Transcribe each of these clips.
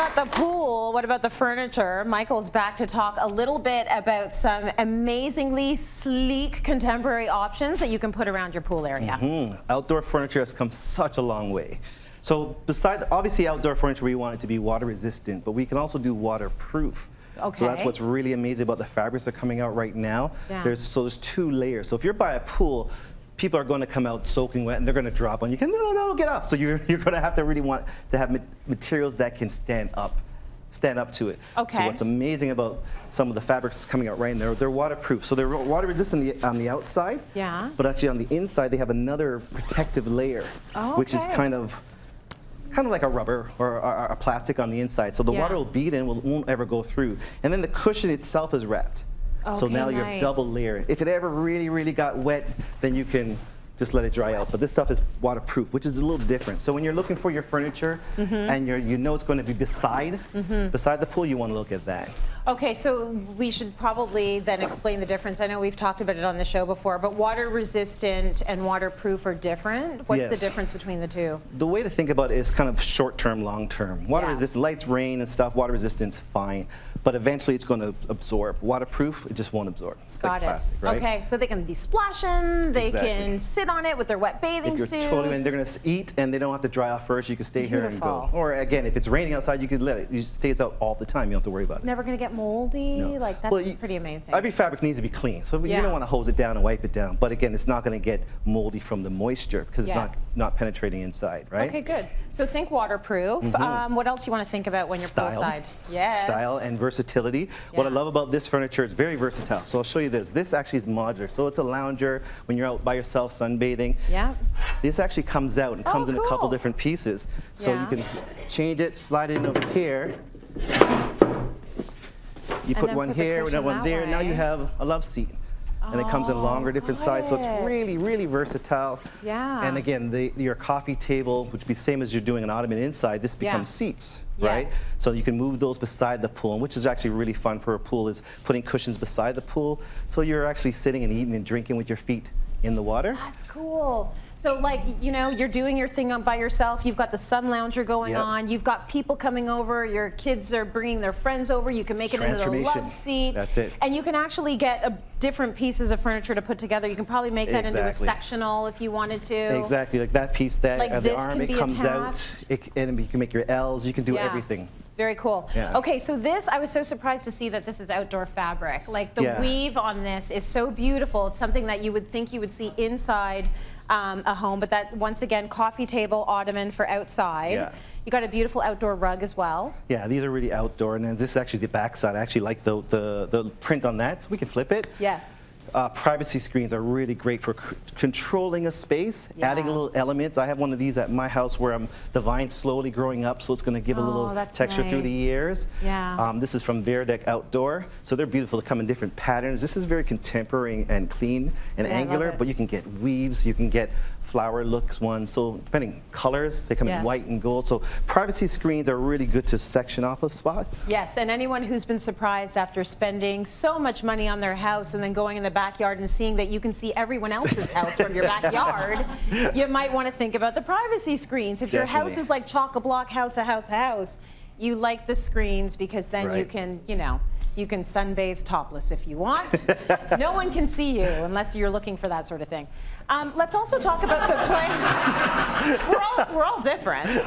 got the pool. What about the furniture? Michael's back to talk a little bit about some amazingly sleek contemporary options that you can put around your pool area. Outdoor furniture has come such a long way. So besides, obviously outdoor furniture, we want it to be water resistant, but we can also do waterproof. Okay. So that's what's really amazing about the fabrics that are coming out right now. Yeah. There's 2 layers. So if you're by a pool, people are going to come out soaking wet and they're going to drop on you. No, get up. So you're going to have to really want to have materials that can stand up to it. Okay. So what's amazing about some of the fabrics coming out right now, they're waterproof. So they're water resistant on the outside. Yeah. But actually on the inside, they have another protective layer, which is kind of like a rubber or a plastic on the inside. So the water will bead in, won't ever go through. And then the cushion itself is wrapped. Okay, so now you're double layer. If it ever really got wet, then you can just let it dry out. But this stuff is waterproof, which is a little different. So when you're looking for your furniture and you know it's going to be beside the pool, you want to look at that. Okay, so we should probably then explain the difference. I know we've talked about it on the show before, but water resistant and waterproof are different. What's the difference between the two? The way to think about it is kind of short term, long term. Water resistant, lights, rain and stuff, water resistance, fine. But eventually it's going to absorb. Waterproof, it just won't absorb. Got it. Plastic, right? Okay, so they can be splashing, they can sit on it with their wet bathing suits. They're going to eat and they don't have to dry off first. You can stay here and go. Or again, if it's raining outside, you can let it. It stays out all the time. You don't have to worry about it. It's never going to get moldy. No. Like that's pretty amazing. Every fabric needs to be clean, so you don't want to hose it down and wipe it down. But again, it's not going to get moldy from the moisture because it's not penetrating inside, right? Okay, good. So think waterproof. What else you want to think about when you're poolside? Yes. Style and versatility. What I love about this furniture, it's very versatile. So I'll show you this. This actually is modular. So it's a lounger when you're out by yourself sunbathing. Yeah. This actually comes out and comes in a couple different pieces. So you can change it, slide it in over here. You put one here, another one there. Now you have a love seat. And it comes in longer, different sizes. So it's really versatile. Yeah. And again, your coffee table, which would be the same as you're doing an ottoman inside, this becomes seats, right? So you can move those beside the pool, and which is actually really fun for a pool, is putting cushions beside the pool. So you're actually sitting and eating and drinking with your feet in the water. That's cool. So like, you know, you're doing your thing by yourself. You've got the sun lounger going on. You've got people coming over. Your kids are bringing their friends over. You can make it into the love seat. That's it. And you can actually get different pieces of furniture to put together. You can probably make that into a sectional if you wanted to. Exactly, like that piece, the arm, it comes out. And you can make your L's. You can do everything. Very cool. Yeah. Okay, so this, I was so surprised to see that this is outdoor fabric. Like the weave on this is so beautiful. It's something that you would think you would see inside a home, but that, once again, coffee table ottoman for outside. Yeah. You got a beautiful outdoor rug as well. Yeah, these are really outdoor, and then this is actually the back side. I actually like the print on that, so we can flip it. Yes. Privacy screens are really great for controlling a space, adding a little elements. I have one of these at my house where the vine's slowly growing up, so it's going to give a little texture through the years. Yeah. This is from Verdec Outdoor, so they're beautiful. They come in different patterns. This is very contemporary and clean and angular, but you can get weaves, you can get flower looks ones. So depending colors, they come in white and gold. So privacy screens are really good to section off a spot. Yes, and anyone who's been surprised after spending so much money on their house and then going in the backyard and seeing that you can see everyone else's house from your backyard, you might want to think about the privacy screens. If your house is like chock-a-block, house, you like the screens because then you can, you know, you can sunbathe topless if you want. No one can see you unless you're looking for that sort of thing. Let's also talk about the plant. We're all different.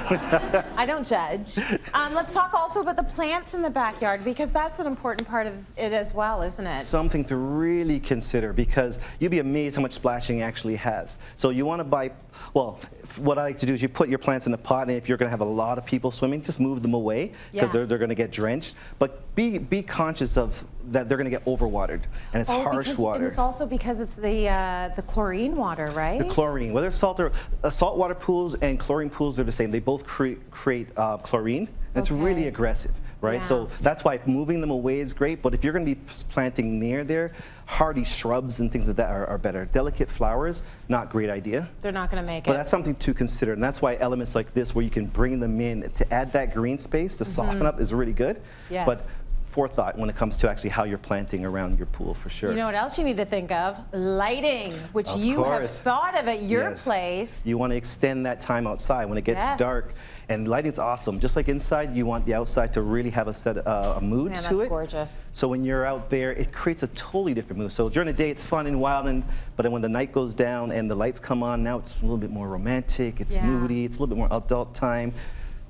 I don't judge. Let's talk also about the plants in the backyard, because that's an important part of it as well, isn't it? Something to really consider, because you'd be amazed how much splashing it actually has. So you want to buy, well, what I like to do is you put your plants in the pot, and if you're going to have a lot of people swimming, just move them away, because they're going to get drenched. But be conscious of that they're going to get overwatered, and it's harsh water. And it's also because it's the chlorine water, right? The chlorine. Whether it's saltwater pools and chlorine pools, they're the same. They both create chlorine, and it's really aggressive, right? So that's why moving them away is great. But if you're going to be planting near there, hardy shrubs and things like that are better. Delicate flowers, not a great idea. They're not going to make it. But that's something to consider, and that's why elements like this, where you can bring them in to add that green space to soften up, is really good. Yes. But forethought when it comes to actually how you're planting around your pool, for sure. You know what else you need to think of? Lighting, which you have thought of at your place. You want to extend that time outside when it gets dark. And lighting's awesome. Just like inside, you want the outside to really have a mood to it. That's gorgeous. So when you're out there, it creates a totally different mood. So during the day, it's fun and wild, but then when the night goes down and the lights come on, now it's a little bit more romantic, it's moody, it's a little bit more adult time.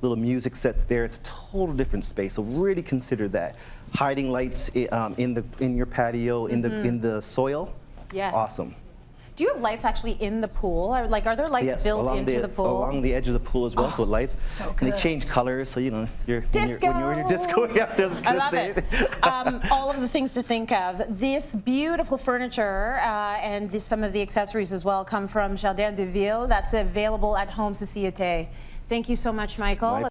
Little music sets there. It's a total different space. So really consider that. Hiding lights in your patio, in the soil. Yes. Awesome. Do you have lights actually in the pool? Or are there lights built into the pool? Along the edge of the pool as well, so lights. So good. And they change colors, so you know, when you're in your disco, I love it. All of the things to think of. This beautiful furniture and some of the accessories as well come from Jardin de Ville. That's available at Home Société. Thank you so much, Michael.